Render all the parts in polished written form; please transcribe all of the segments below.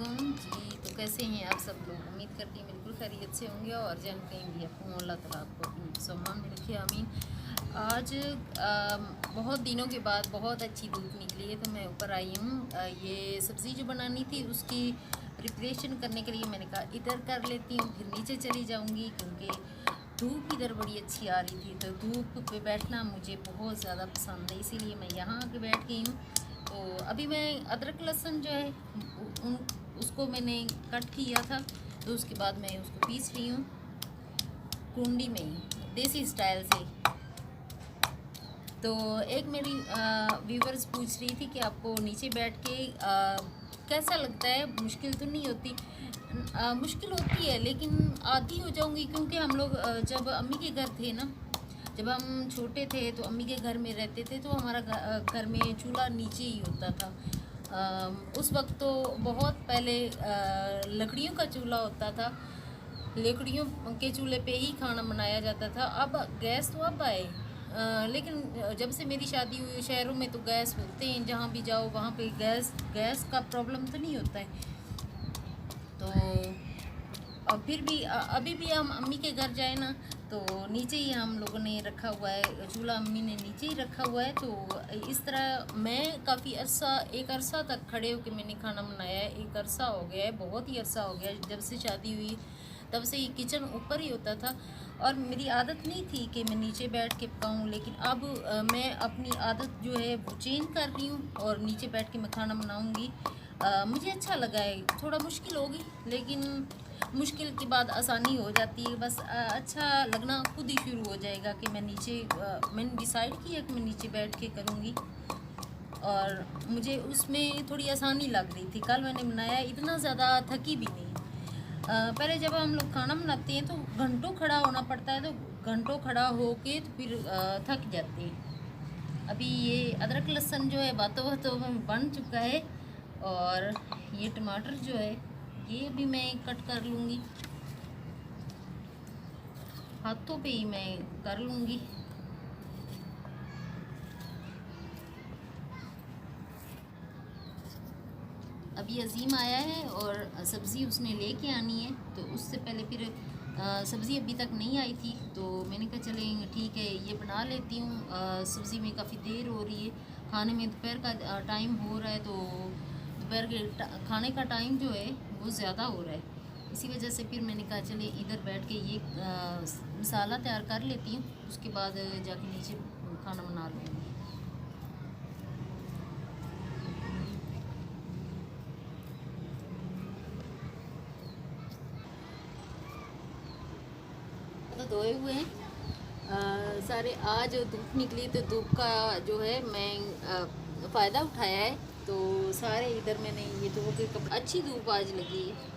वालेकुम जी। तो कैसे हैं आप सब लोग? उम्मीद करती हूँ बिल्कुल खैरियत से होंगे और जन कहीं भी आपको अल्लाह ताला आपको अपनी सम्मान में रखे, आमीन। आज बहुत दिनों के बाद बहुत अच्छी धूप निकली है तो मैं ऊपर आई हूँ। ये सब्ज़ी जो बनानी थी उसकी प्रिपरेशन करने के लिए मैंने कहा इधर कर लेती हूँ, फिर नीचे चली जाऊँगी क्योंकि धूप इधर बड़ी अच्छी आ रही थी। तो धूप पे बैठना मुझे बहुत ज़्यादा पसंद है, इसीलिए मैं यहाँ आके बैठ गई हूँ। तो अभी मैं अदरक लहसुन जो है उन उसको मैंने कट किया था, तो उसके बाद मैं उसको पीस रही हूँ कुंडी में ही, देसी स्टाइल से। तो एक मेरी व्यूवर्स पूछ रही थी कि आपको नीचे बैठ के कैसा लगता है, मुश्किल तो नहीं होती? मुश्किल होती है लेकिन आदी हो जाऊंगी, क्योंकि हम लोग जब अम्मी के घर थे ना, जब हम छोटे थे तो अम्मी के घर में रहते थे, तो हमारा घर में चूल्हा नीचे ही होता था। उस वक्त तो बहुत पहले लकड़ियों का चूल्हा होता था, लकड़ियों के चूल्हे पे ही खाना बनाया जाता था। अब गैस तो अब आए, लेकिन जब से मेरी शादी हुई शहरों में तो गैस होते हैं, जहाँ भी जाओ वहाँ पे गैस का प्रॉब्लम तो नहीं होता है। तो और फिर भी अभी भी हम अम्मी के घर जाए ना तो नीचे ही हम लोगों ने रखा हुआ है चूल्हा, अम्मी ने नीचे ही रखा हुआ है। तो इस तरह मैं काफ़ी एक अरसा तक खड़े होकर मैंने खाना बनाया है। एक अरसा हो गया है, बहुत ही अरसा हो गया। जब से शादी हुई तब से ही किचन ऊपर ही होता था और मेरी आदत नहीं थी कि मैं नीचे बैठ के पकाऊँ, लेकिन अब मैं अपनी आदत जो है वो चेंज कर रही हूँ और नीचे बैठ के मैं खाना बनाऊँगी। मुझे अच्छा लगा है। थोड़ा मुश्किल होगी लेकिन मुश्किल के बाद आसानी हो जाती है। बस अच्छा लगना खुद ही शुरू हो जाएगा कि मैंने डिसाइड किया कि मैं नीचे बैठ के करूँगी और मुझे उसमें थोड़ी आसानी लग रही थी। कल मैंने बनाया, इतना ज़्यादा थकी भी नहीं। पहले जब हम लोग खाना बनाते हैं तो घंटों खड़ा होना पड़ता है, तो घंटों खड़ा होके तो फिर थक जाते हैं। अभी ये अदरक लहसुन जो है बातों बातों में बन चुका है और ये टमाटर जो है ये भी मैं कट कर लूँगी, हाथों पे ही मैं कर लूँगी। अभी अजीम आया है और सब्ज़ी उसने लेके आनी है, तो उससे पहले फिर सब्ज़ी अभी तक नहीं आई थी, तो मैंने कहा चलें ठीक है ये बना लेती हूँ। सब्ज़ी में काफ़ी देर हो रही है, खाने में दोपहर का टाइम हो रहा है, तो दोपहर के खाने का टाइम जो है वो ज़्यादा हो रहा है। इसी वजह से फिर मैंने कहा चले इधर बैठ के ये मसाला तैयार कर लेती हूँ, उसके बाद जाके नीचे खाना बना लूँगी। तो धोए हुए हैं सारे। आज धूप निकली तो धूप का जो है मैं फ़ायदा उठाया है, तो सारे इधर मैंने ये धो के कपड़े, अच्छी धूप आज लगी है।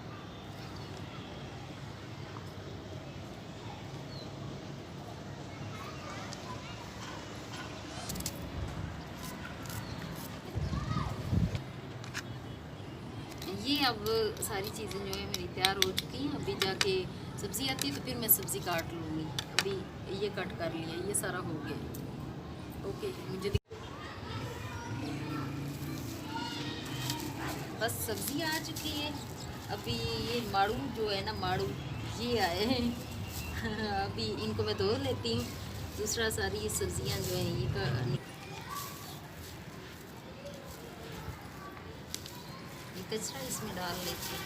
ये अब सारी चीज़ें जो है मेरी तैयार हो चुकी हैं। अभी जाके सब्ज़ी आती है तो फिर मैं सब्ज़ी काट लूँगी। अभी ये कट कर लिया, ये सारा हो गया। ओके, बस सब्ज़ी आ चुकी है। अभी ये माड़ू जो है ना, माड़ू ये आए हैं अभी इनको मैं धो लेती हूँ। दूसरा सारी सब्ज़ियाँ जो हैं ये कचरा इसमें डाल लेते हैं।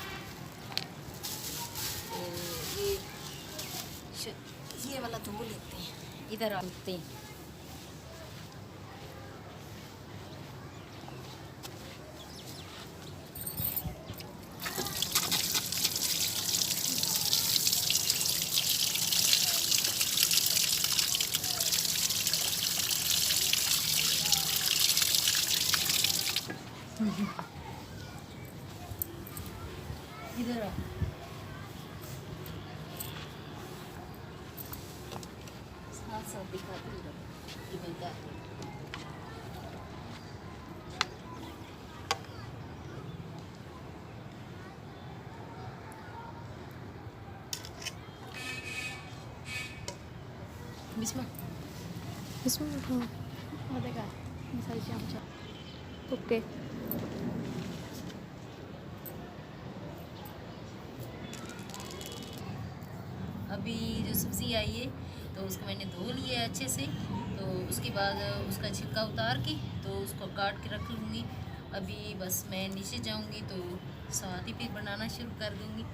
तो ये वाला धो लेते हैं, इधर आते हैं। इधर आ, साथ साथ दिखाती हूँ कि मैं क्या बिस्मा इसमें उठाओ ada kah misalnya macam oke अभी जो सब्ज़ी आई है तो उसको मैंने धो लिया है अच्छे से। तो उसके बाद उसका छिलका उतार के तो उसको काट के रख लूँगी। अभी बस मैं नीचे जाऊँगी तो साथ ही फिर बनाना शुरू कर दूँगी।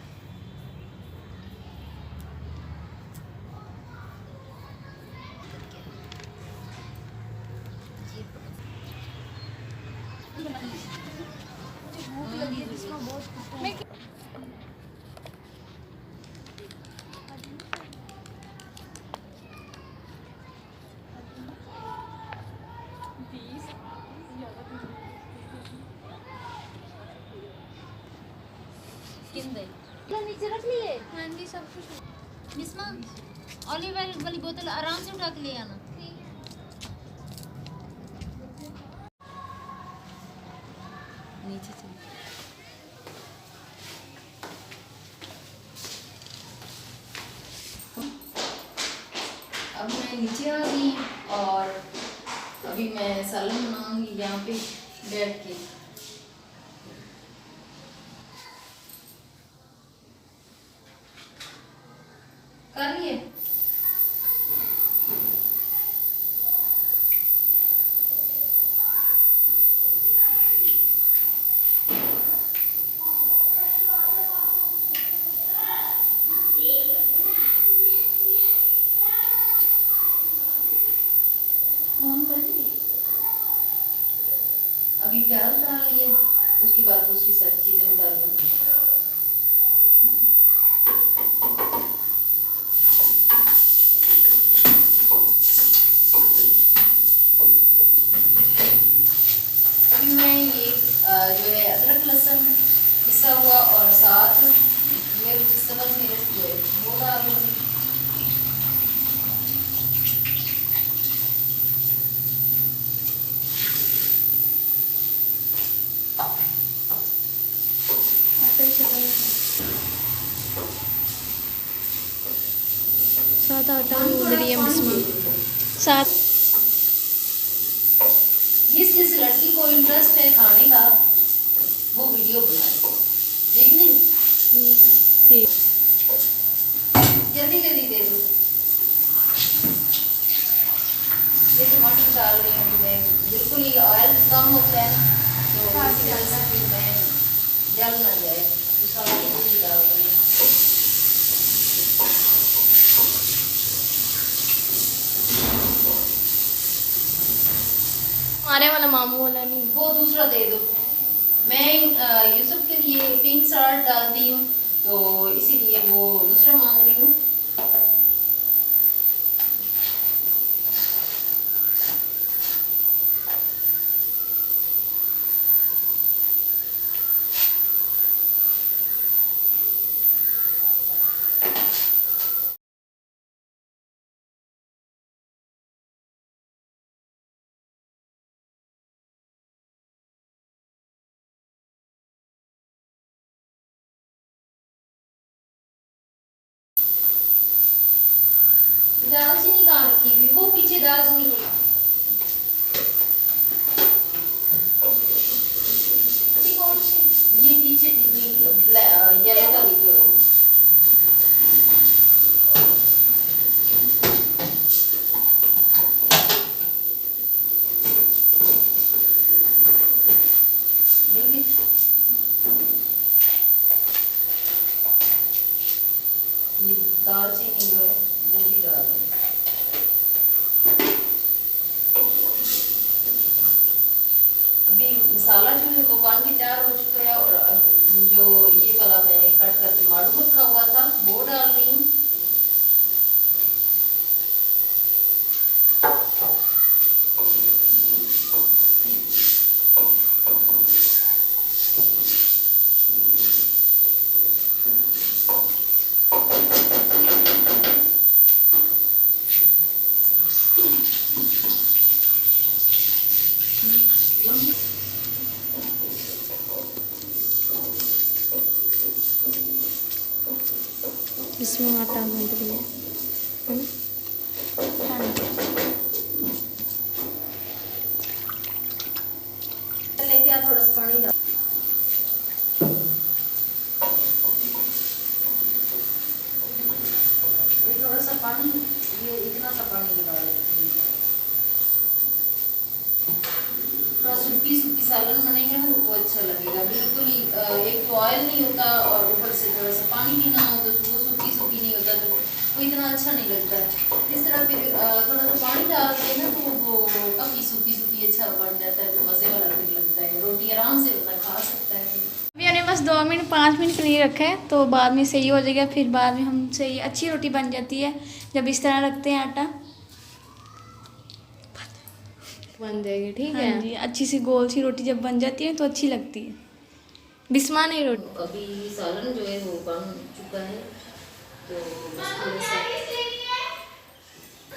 नीचे रख लिए। हाँ जी सब कुछ। निस्मा ऑलिव ऑयल वाली बोतल आराम से उठा के ले आना। नीचे चल। अब मैं नीचे आ गई और अभी मैं सालन बनाऊंगी यहाँ पे बैठ के। कर लिए अभी प्याज डाल लिए, उसके बाद दूसरी सारी चीज़ें मैं डाल दूँगी। अभी मैं ये जो है अदरक लहसुन पिसा हुआ और साथ मेरे जिस समझ मेरे वो डाल दूँगी। सात आटा गूंद रही है बिस्मा। सात जिस लड़की को इंटरेस्ट है खाने का वो वीडियो बनाए, ठीक नहीं? ठीक। जल्दी जल्दी दे दो। ये टमाटर डाल रही हूँ मैं, बिल्कुल ही ऑयल कम होता है ना तो इसी वजह से फिर मैं जल ना जाए तो सारा कुछ डाल रही हूँ। हमारे वाला मामू वाला नहीं, वो दूसरा दे दो। मैं यूसुफ के लिए पिंक सॉल्ट डाल दी हूँ तो इसीलिए वो दूसरा मांग रही हूँ। दालचीनी कहाँ रखी हुई? वो पीछे दालचीनी पड़ी। कौन सी? ये पीछे येलो वाली जो है। ये दालचीनी जो है वो भी डाल दें। अभी मसाला जो है वो बन के तैयार हो चुका है और जो ये वाला मैंने कट करके माड़ू रखा हुआ था वो डाल रही हूँ। इसमें आटा गूंद रही है ना। लेके आ थोड़ा सा पानी डाल। सा पानी, ये इतना सा पानी लगा लेती हूँ। थोड़ा सूखी सूखी सालन बनेगा ना तो वो अच्छा लगेगा। बिल्कुल ही एक तो ऑयल नहीं होता और ऊपर से थोड़ा सा पानी भी ना हो तो वो सूखी सूखी नहीं होता, तो वो इतना अच्छा नहीं लगता है। इस तरह फिर थोड़ा सा पानी डालते हैं ना तो वो काफ़ी सूखी सूखी अच्छा बन जाता है, तो मज़े वाला फिर लगता है। रोटी आराम से बंदा खा सकता है। अभी हमने बस 2 मिनट 5 मिनट के लिए रखा है, तो बाद में सही हो जाएगा। फिर बाद में हमसे ये अच्छी रोटी बन जाती है जब इस तरह रखते हैं आटा, बन जाएगी। ठीक हाँ है जी, अच्छी सी गोल सी रोटी जब बन जाती है तो अच्छी लगती है। बिस्मा नहीं रोटी अभी सालन जो है वो बन चुका है, तो बस थोड़ा सा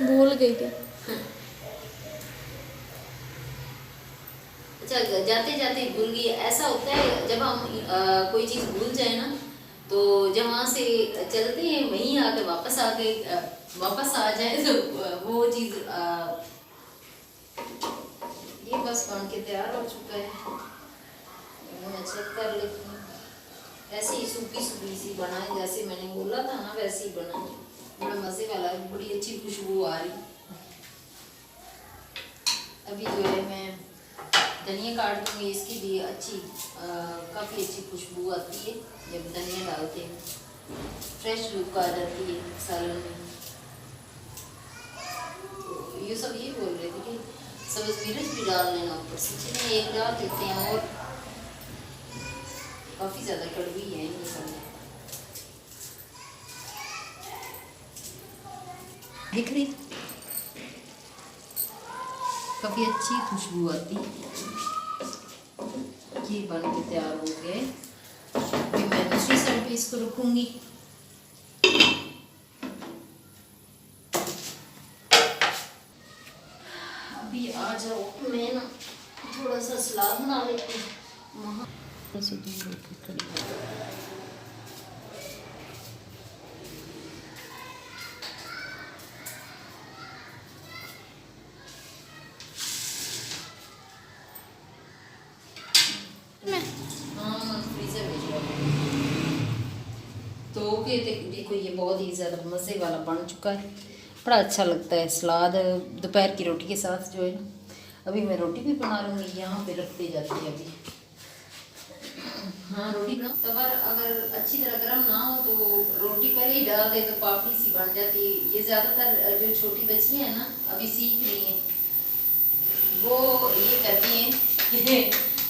भूल गई क्या? अच्छा, जाते जाते भूल गई। ऐसा होता है जब हम कोई चीज़ भूल जाए ना, तो जब वहाँ से चलते हैं वहीं आके वापस आ जाए तो वो चीज़ ये बस बन के तैयार हो चुका है। मैं चेक कर लेती हूँ। ऐसे ही सूखी सूखी सी बनाए जैसे मैंने बोला था ना, वैसे ही बनाई। बड़ा मज़े वाला, बड़ी अच्छी खुशबू आ रही। अभी जो है मैं धनिया काट दूँगी, इसकी भी अच्छी काफ़ी अच्छी खुशबू आती है जब धनिया डालते हैं, फ्रेश लुक आ जाती है सालन में। तो ये सब ये बोल रहे थे कि सब्ज़ मिर्च भी डाल लेना ऊपर से। चलिए एक डाल देते हैं, और काफ़ी ज़्यादा कड़वी है ये सब। दिख रही, काफ़ी अच्छी खुशबू आती है। ये बन के तैयार हो गए। अभी मैं दूसरी साइड पे इसको रखूँगी। अभी आ जाओ, मैं ना थोड़ा सा सलाद बना लेती हूँ। वहाँ से दूर होकर खड़ी तो ओके, देखो ये बहुत ही ज़्यादा मज़े वाला बन चुका है। बड़ा अच्छा लगता है सलाद दोपहर की रोटी के साथ जो है ना। अभी मैं रोटी भी बना लूँगी, यहाँ पे रखते जाते हैं अभी। हाँ, रोटी बनाओ तवा अगर अच्छी तरह गर्म ना हो तो रोटी पहले ही डाल दे तो पापड़ी सी बन जाती है। ये ज़्यादातर जो छोटी बच्चियाँ हैं ना, अभी सीख रही हैं, वो ये करती हैं कि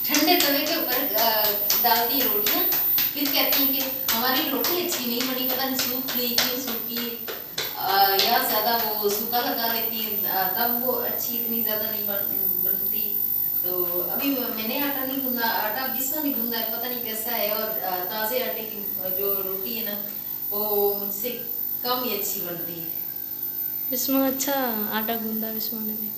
ठंडे तवे के ऊपर डालती है रोटियाँ, फिर कहती हैं कि हमारी रोटी अच्छी नहीं बनी, पता नहीं सूख गई, क्यों सूखी, या ज़्यादा वो सूखा लगा लेती है, तब वो अच्छी इतनी ज़्यादा नहीं बनती। तो अभी मैंने आटा नहीं गूंदा, आटा बिस्वा नहीं गूंदा, पता नहीं कैसा है। और ताज़े आटे की जो रोटी है ना, वो मुझसे कम ही अच्छी बनती है। बिस्मा अच्छा आटा गूंदा बिस्मा ने भी।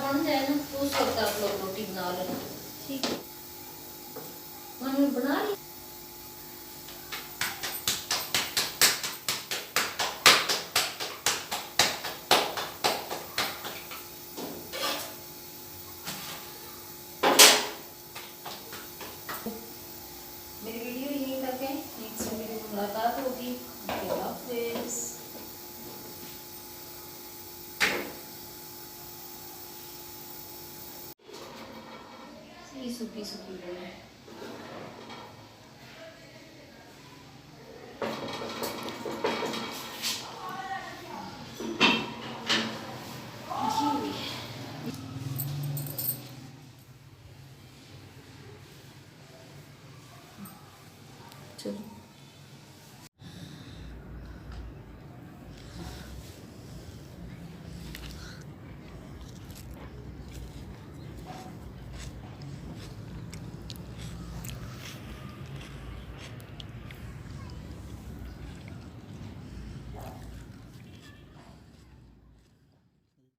बन जाए ना तो उस वक्त आप लोग रोटी बना लेना, ठीक है। मैंने बना ली। मेरी वीडियो यहीं तक है, नेक्स्ट वीडियो में मुलाकात होगी। अल्लाह हाफिज़। सूखी सूखी बनी। चलो